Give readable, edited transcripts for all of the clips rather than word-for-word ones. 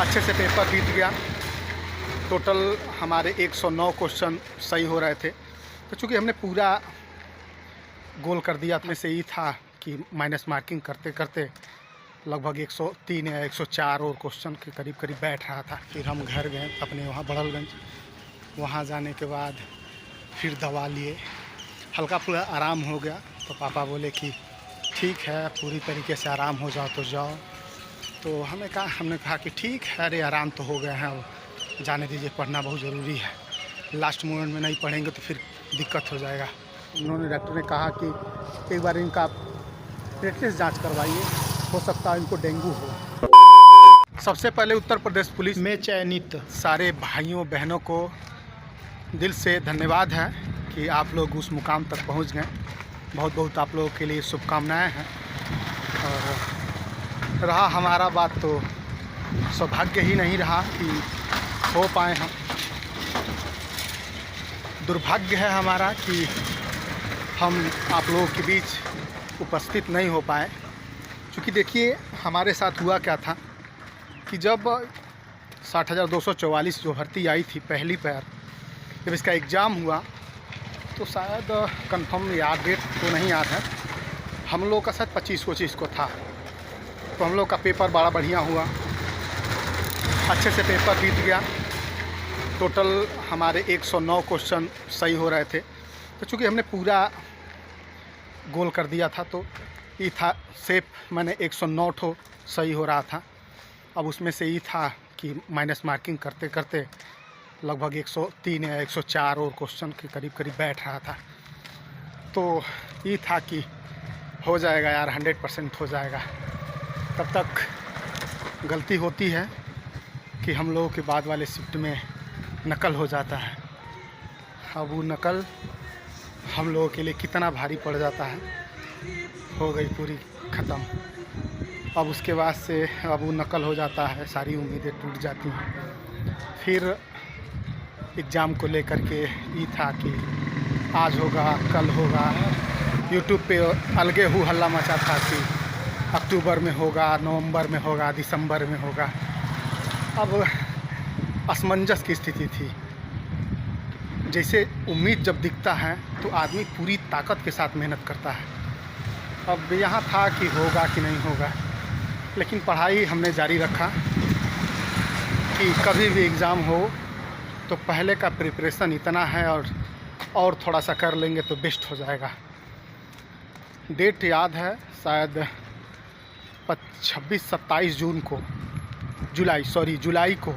अच्छे से पेपर बीत गया। टोटल हमारे 109 क्वेश्चन सही हो रहे थे, तो चूँकि हमने पूरा गोल कर दिया था, से ही था कि माइनस मार्किंग करते करते लगभग 103 या 104 और क्वेश्चन के करीब करीब बैठ रहा था। फिर हम घर गए अपने वहाँ बड़लगंज। वहाँ जाने के बाद फिर दवा लिए, हल्का फुल्का आराम हो गया। तो पापा बोले कि ठीक है, पूरी तरीके से आराम हो जाओ तो जाओ। तो हमने कहा कि ठीक है, अरे आराम तो हो गया है, जाने दीजिए, पढ़ना बहुत ज़रूरी है। लास्ट मोमेंट में नहीं पढ़ेंगे तो फिर दिक्कत हो जाएगा। उन्होंने डॉक्टर ने कहा कि एक बार इनका प्रैक्टिस जांच करवाइए, हो सकता है इनको डेंगू हो। सबसे पहले उत्तर प्रदेश पुलिस में चयनित सारे भाइयों बहनों को दिल से धन्यवाद है कि आप लोग उस मुकाम तक पहुंच गए। बहुत बहुत आप लोगों के लिए शुभकामनाएं हैं। और रहा हमारा बात, तो सौभाग्य ही नहीं रहा कि हो पाए हम। दुर्भाग्य है हमारा कि हम आप लोगों के बीच उपस्थित नहीं हो पाए। क्योंकि देखिए हमारे साथ हुआ क्या था कि जब 60,244 जो भर्ती आई थी पहली बार, जब इसका एग्ज़ाम हुआ तो शायद कंफर्म याद डेट तो नहीं याद है, हम लोग का शायद 25 को था। तो हम लोग का पेपर बड़ा बढ़िया हुआ, अच्छे से पेपर बीत गया। टोटल हमारे 109 क्वेश्चन सही हो रहे थे, तो चूँकि हमने पूरा गोल कर दिया था तो ये था सेफ, मैंने 109 ठो सही हो रहा था। अब उसमें से ही था कि माइनस मार्किंग करते करते लगभग 103 या 104 और क्वेश्चन के करीब करीब बैठ रहा था। तो ये था कि हो जाएगा यार, 100% हो जाएगा। तब तक गलती होती है कि हम लोगों के बाद वाले शिफ्ट में नकल हो जाता है। अब वो नकल हम लोगों के लिए कितना भारी पड़ जाता है। हो गई पूरी ख़त्म। अब उसके बाद से अब वो नकल हो जाता है, सारी उम्मीदें टूट जाती हैं। फिर एग्ज़ाम को लेकर के ये था कि आज होगा कल होगा। यूट्यूब पे अलगे हु हल्ला मचा था कि अक्टूबर में होगा, नवंबर में होगा, दिसंबर में होगा। अब असमंजस की स्थिति थी। जैसे उम्मीद जब दिखता है तो आदमी पूरी ताकत के साथ मेहनत करता है। अब यहाँ था कि होगा कि नहीं होगा, लेकिन पढ़ाई हमने जारी रखा कि कभी भी एग्ज़ाम हो तो पहले का प्रिपरेशन इतना है और थोड़ा सा कर लेंगे तो बेस्ट हो जाएगा। डेट याद है शायद 26-27 जून को, जुलाई को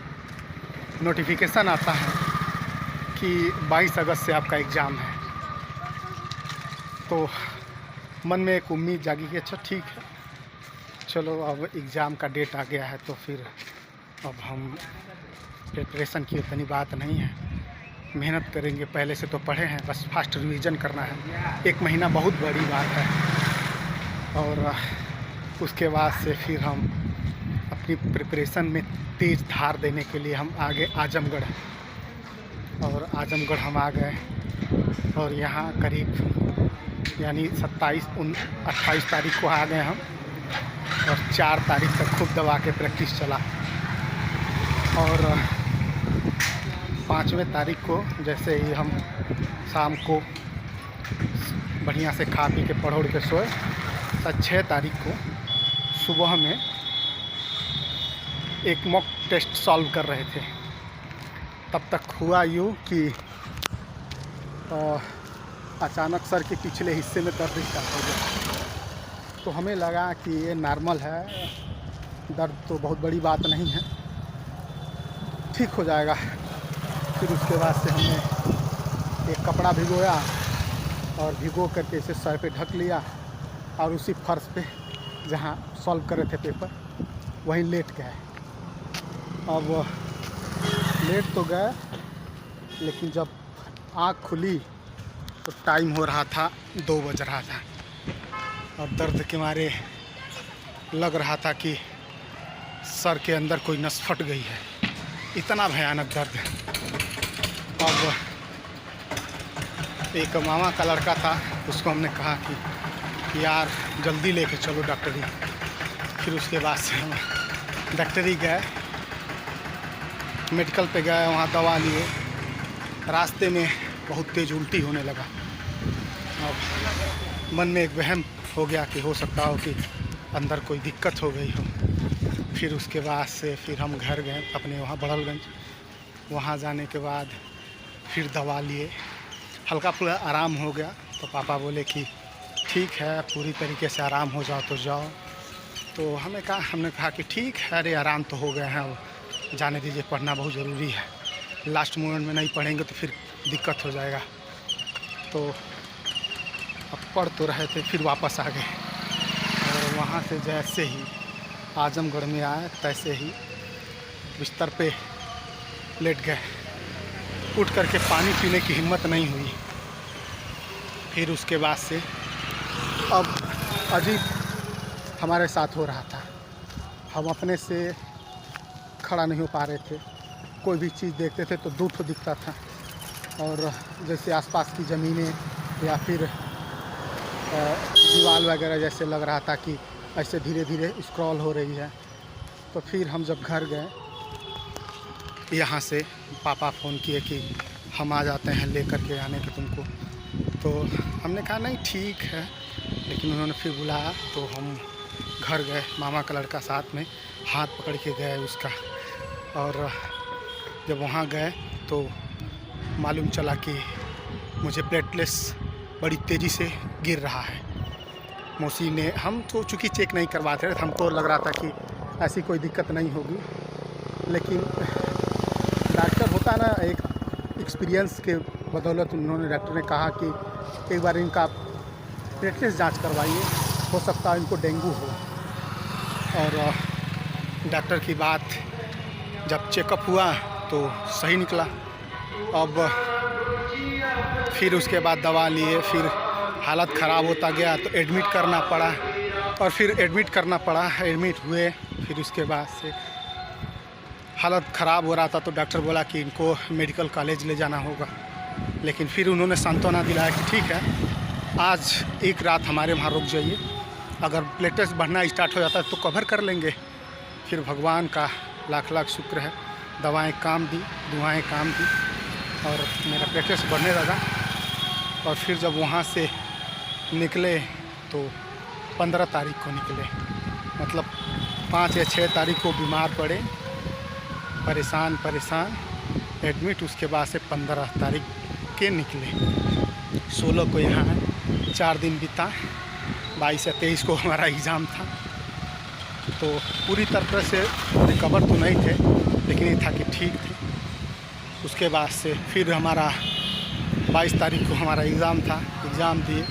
नोटिफिकेशन आता है कि 22 अगस्त से आपका एग्ज़ाम है। तो मन में एक उम्मीद जागी कि अच्छा ठीक है, चलो अब एग्ज़ाम का डेट आ गया है तो फिर अब हम प्रिपरेशन की उतनी बात नहीं है, मेहनत करेंगे। पहले से तो पढ़े हैं, बस फास्ट रिवीजन करना है। 1 महीना बहुत बड़ी बात है। और उसके बाद से फिर हम अपनी प्रिपरेशन में तेज़ धार देने के लिए हम आगे आजमगढ़, और आजमगढ़ हम आ गए। और यहाँ करीब यानी 28 तारीख को आ गए हम, और 4 तारीख तक खूब दबा के प्रैक्टिस चला। और 5वें तारीख को जैसे ही हम शाम को बढ़िया से खा पी के पढ़ उड़ के सोए, 6 तारीख को सुबह में एक मॉक टेस्ट सॉल्व कर रहे थे। तब तक हुआ यूँ कि अचानक सर के पिछले हिस्से में दर्द स्टार्ट हो गया। तो हमें लगा कि ये नॉर्मल है, दर्द तो बहुत बड़ी बात नहीं है, ठीक हो जाएगा। फिर उसके बाद से हमने एक कपड़ा भिगोया और भिगो करके इसे सर पे ढक लिया, और उसी फर्श पे जहाँ सॉल्व कर रहे थे पेपर वहीं लेट गए। अब लेट तो गए, लेकिन जब आँख खुली तो टाइम हो रहा था 2 बज रहा था, और दर्द के मारे लग रहा था कि सर के अंदर कोई नस फट गई है, इतना भयानक दर्द। अब एक मामा का लड़का था, उसको हमने कहा कि यार जल्दी लेके चलो डॉक्टरी। फिर उसके बाद से हम डॉक्टरी गए, मेडिकल पे गए, वहाँ दवा लिए। रास्ते में बहुत तेज़ उल्टी होने लगा। अब मन में एक वहम हो गया कि हो सकता हो कि अंदर कोई दिक्कत हो गई हो। फिर उसके बाद से फिर हम घर गए अपने वहाँ बड़लगंज। वहाँ जाने के बाद फिर दवा लिए, हल्का फुल्का आराम हो गया। तो पापा बोले कि ठीक है, पूरी तरीके से आराम हो जाओ तो जाओ। तो हमने कहा कि ठीक है, अरे आराम तो हो गया है, जाने दीजिए, पढ़ना बहुत ज़रूरी है। लास्ट मोमेंट में नहीं पढ़ेंगे तो फिर दिक्कत हो जाएगा। तो अब पढ़ तो रहे थे, फिर वापस आ गए। और वहाँ से जैसे ही आजमगढ़ में आए तैसे ही बिस्तर पे लेट गए। उठ करके पानी पीने की हिम्मत नहीं हुई। फिर उसके बाद से अब अजीब हमारे साथ हो रहा था। हम अपने से खड़ा नहीं हो पा रहे थे। कोई भी चीज़ देखते थे तो दूर तो दिखता था, और जैसे आसपास की ज़मीनें या फिर दीवार वगैरह जैसे लग रहा था कि ऐसे धीरे धीरे स्क्रॉल हो रही है। तो फिर हम जब घर गए, यहाँ से पापा फ़ोन किए कि हम आ जाते हैं, ले कर के आने के तुमको। तो हमने कहा नहीं ठीक है, लेकिन उन्होंने फिर बुलाया तो हम घर गए। मामा का लड़का साथ में, हाथ पकड़ के गए उसका। और जब वहाँ गए तो मालूम चला कि मुझे प्लेटलेट्स बड़ी तेज़ी से गिर रहा है। मौसी ने, हम तो चूँकि चेक नहीं करवाते थे, हमको लग रहा था कि ऐसी कोई दिक्कत नहीं होगी, लेकिन डॉक्टर होता है ना, एक एक्सपीरियंस के बदौलत उन्होंने, डॉक्टर ने कहा कि एक बार इनका प्लेटलेट्स जांच करवाइए, हो सकता है इनको डेंगू हो। और डॉक्टर की बात जब चेकअप हुआ तो सही निकला। अब फिर उसके बाद दवा लिए, फिर हालत ख़राब होता गया तो एडमिट करना पड़ा, और फिर एडमिट करना पड़ा। एडमिट हुए, फिर उसके बाद से हालत ख़राब हो रहा था तो डॉक्टर बोला कि इनको मेडिकल कॉलेज ले जाना होगा। लेकिन फिर उन्होंने सांत्वना दिलाया कि ठीक है, आज एक रात हमारे वहाँ रुक जाइए, अगर प्लेटलेट्स बढ़ना स्टार्ट हो जाता है तो कवर कर लेंगे। फिर भगवान का लाख लाख शुक्र है, दवाएं काम दी, दुआएं काम दी, और मेरा प्लेटलेट्स बढ़ने लगा। और फिर जब वहाँ से निकले तो 15 तारीख को निकले, मतलब 5 या 6 तारीख को बीमार पड़े, परेशान एडमिट। उसके बाद से 15 तारीख के निकले। 16 को यहाँ 4 दिन बीता, 22 या 23 को हमारा एग्ज़ाम था। तो पूरी तरह से रिकवर तो नहीं थे, लेकिन ये था कि ठीक थे। उसके बाद से फिर हमारा 22 तारीख को हमारा एग्ज़ाम था, एग्ज़ाम दिए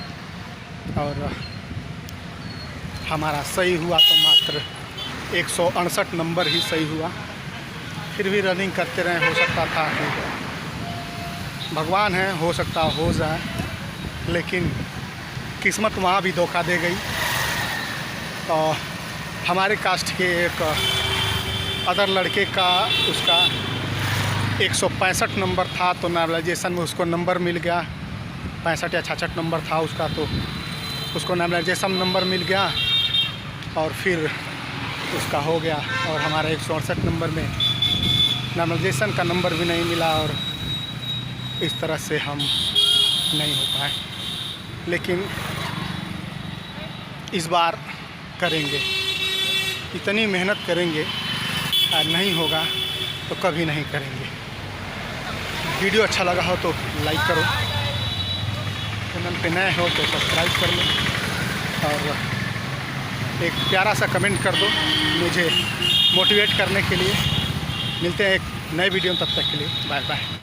और हमारा सही हुआ तो मात्र 168 नंबर ही सही हुआ। फिर भी रनिंग करते रहे, हो सकता था कि भगवान है, हो सकता हो जाए, लेकिन किस्मत वहाँ भी धोखा दे गई। और हमारे कास्ट के एक अदर लड़के का, उसका 165 नंबर था, तो नॉर्मलाइजेशन में उसको नंबर मिल गया। 65 या 66 नंबर था उसका, तो उसको नॉर्मलाइजेशन नंबर मिल गया और फिर उसका हो गया। और हमारा 168 नंबर में नॉर्मलाइजेशन का नंबर भी नहीं मिला, और इस तरह से हम नहीं हो पाए। लेकिन इस बार करेंगे, इतनी मेहनत करेंगे, और नहीं होगा तो कभी नहीं करेंगे। वीडियो अच्छा लगा हो तो लाइक करो, चैनल पे नए हो तो सब्सक्राइब कर लो, और एक प्यारा सा कमेंट कर दो मुझे मोटिवेट करने के लिए। मिलते हैं एक नए वीडियो में, तब तक के लिए बाय बाय।